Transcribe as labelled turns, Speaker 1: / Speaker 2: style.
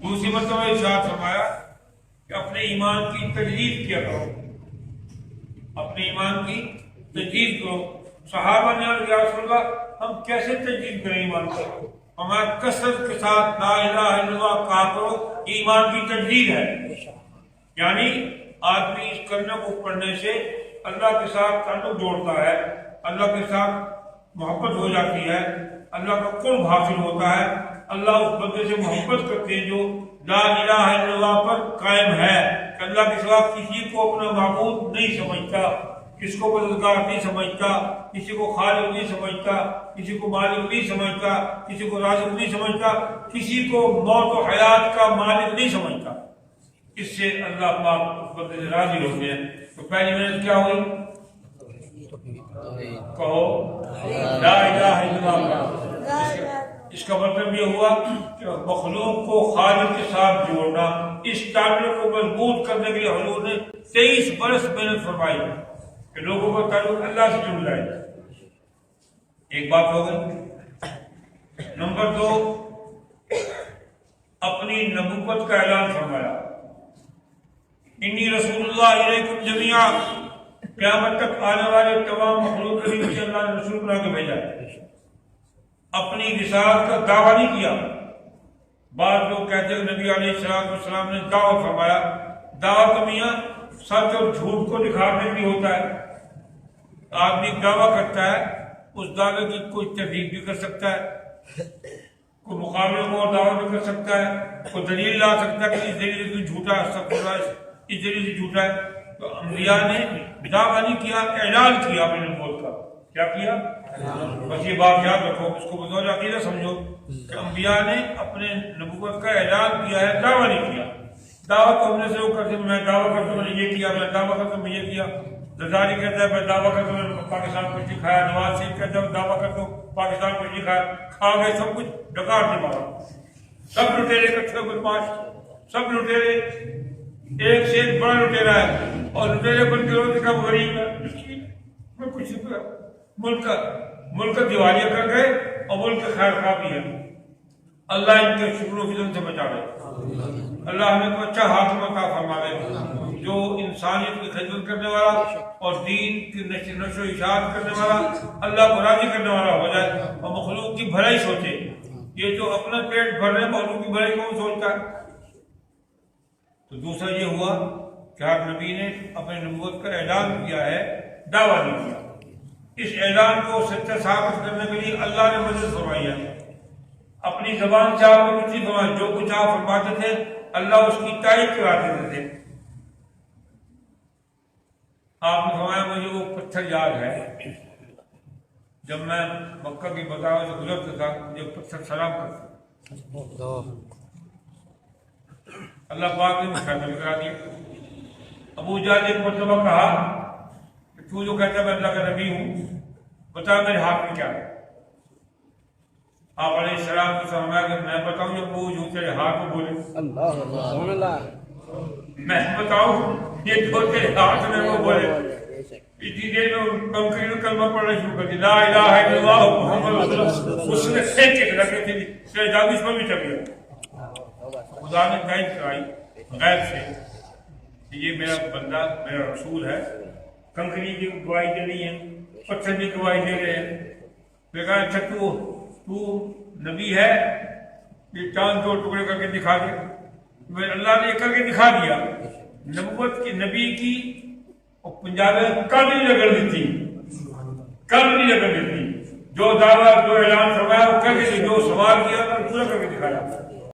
Speaker 1: دوسری مرتبہ ارشاد فرمایا کہ اپنے ایمان کی تجدید کیا کرو، اپنے ایمان کی تجدید کرو۔ صحابہ نے عرض یا رسول اللہ ہم کیسے تجدید کریں ایمان کو؟ ہمارا کثرت کے ساتھ لا الہ الا اللہ کہا کرو، یہ ایمان کی تجدید ہے۔ یعنی آدمی اس کلمہ کو پڑھنے سے اللہ کے ساتھ تعلق جوڑتا ہے، اللہ کے ساتھ محبت ہو جاتی ہے، اللہ کا قرب حاصل ہوتا ہے، اللہ اس بندے سے محبت کرتے ہیں جو لا الہ الا اللہ پر قائم ہے کہ اللہ کے سوا کسی کو اپنا معبود نہیں سمجھتا، کسی کو مددگار نہیں سمجھتا، کسی کو خالق نہیں سمجھتا، کسی کو مالک نہیں سمجھتا، کسی کو رازق نہیں سمجھتا، کسی کو موت و حیات کا مالک نہیں سمجھتا۔ اس سے اللہ پاک اس بندے سے راضی ہوتے ہیں۔ تو پہلی محنت کیا ہوئی؟ کہو لا الہ الا اللہ۔ اس کا مطلب یہ ہوا کہ مخلوق کو خالق کے ساتھ جوڑنا، اس تعلق کو مضبوط کرنے کے لیے حضور نے 23 برس محنت فرمائی کہ لوگوں کو تعلق اللہ سے جڑ جائے۔ ایک بات ہو گئی۔ نمبر 2، اپنی نبوت کا اعلان فرمایا، انی رسول اللہ علیکم جمیعا، قیامت تک آنے والے تمام مخلوق کے لیے اللہ نے رسول بنا کے بھیجا ہے۔ اپنی رسالت کا دعویٰ نہیں کیا۔ بعض لوگ کہتے ہیں نبی علیہ السلام نے دعویٰ فرمایا، دعویٰ تو میاں سچ اور جھوٹ کو دکھانے کے لیے ہوتا ہے۔ آدمی دعویٰ کرتا ہے، اس دعوے کی کوئی تردید بھی کر سکتا ہے، کوئی مقابلے میں اور دعویٰ بھی کر سکتا ہے، کوئی دلیل لا سکتا ہے کہ اس دلیل سے جھوٹا ہے، اس دلیل سے جھوٹا ہے۔ تو انبیاء نے دعویٰ نہیں کیا، اعلان کیا اپنے نبوت کا۔ کیا کیا؟ بس یہ بات یاد رکھو، اس کو بطور عقیدہ سمجھو کہ انبیاء نے اپنے نبوت کا اعلان کیا ہے، دعویٰ نہیں کیا۔ دعویٰ تو ہم نے سے وہ کرتے، میں دعویٰ کرتا ہوں میں نے یہ کیا، میں دعویٰ کرتا ہوں میں یہ کیا۔ زرداری کہتا ہے میں دعویٰ کرتا ہوں میں نے پاکستان کو نہیں کھایا، نواز شریف کہتا ہے میں دعویٰ کرتا ہوں پاکستان کو نہیں کھایا، کھا گئے سب کچھ، ڈکار نہیں مارا، سب لٹیرے کٹھے بدماش، سب لٹیرے، ایک سے ایک بڑا لٹیرا ہے، اور لٹیرے بن کے روتے کا غریب ہے، میں کچھ نہیں کیا۔ ملک کا دیوالیہ کر گئے اور ملک کا خیر خواہ بھی ہے۔ اللہ ان کے شکر و فضل سے بچا لے، اللہ ہمیں کو اچھا حاکم عطا فرماوے جو انسانیت کی خدمت کرنے والا اور دین کی نشر و اشاعت کرنے والا، اللہ کو راضی کرنے والا ہو جائے اور مخلوق کی بھلائی سوچے۔ یہ جو اپنا پیٹ بھر رہے مخلوق کی بھلائی کون سوچتا ہے؟ تو دوسرا یہ ہوا کہ ہر نبی نے اپنے نبوت کا اعلان کیا ہے، دعویٰ نہیں کیا۔ اس اعلان کو سچا ثابت کرنے کے لیے اللہ نے مدد فرمائی ہے۔ اپنی زبان سے آپ نے کچھ نہیں فرمایا، جو کچھ آپ فرماتے تھے اللہ اس کی تائید کرا دیتے تھے۔ آپ نے فرمایا مجھے وہ پتھر یاد ہے، جب میں مکہ کی بازاروں سے گزرتا تھا مجھے پتھر سلام کرتا، اللہ پاک نے مشاہدہ کرا دیا۔ ابو جہل نے ایک مرتبہ کہا کہ تو جو کہتا ہے میں اللہ کا نبی ہوں، بتا میرے ہاتھ میں کیا ہے؟ آپ علیہ السلام کو فرمایا کہ میں بتاؤں یہ بوجھ ہوں تیرے ہاتھ میں بولے، میں بتاؤں یہ جو تیرے ہاتھ میں وہ بولے۔ اتنی دیر میں کنکری میں کلمہ پڑھنا شروع کر دی، لا الہ الا اللہ محمد رسول اللہ۔ اس نے ایک لگے تھے شاید اس پر بھی چل گیا۔ خدا نے تائید کرائی غیب سے کہ یہ میرا بندہ میرا رسول ہے۔ کنکری کی گواہی دے رہی ہے، پتھر کی گواہی دے رہے ہیں۔ میں کہا اچھا تو نبی ہے، یہ چاند دو ٹکڑے کر کے دکھا دے۔ اللہ نے کر کے دکھا دیا۔ نبوت کی نبی کی پنجاب میں کل نہیں لگن دیتی، کل نہیں لگن دیتی۔ جو دعویٰ جو اعلان فرمایا وہ کر کے، جو سوال کیا پورا کر کے دکھایا۔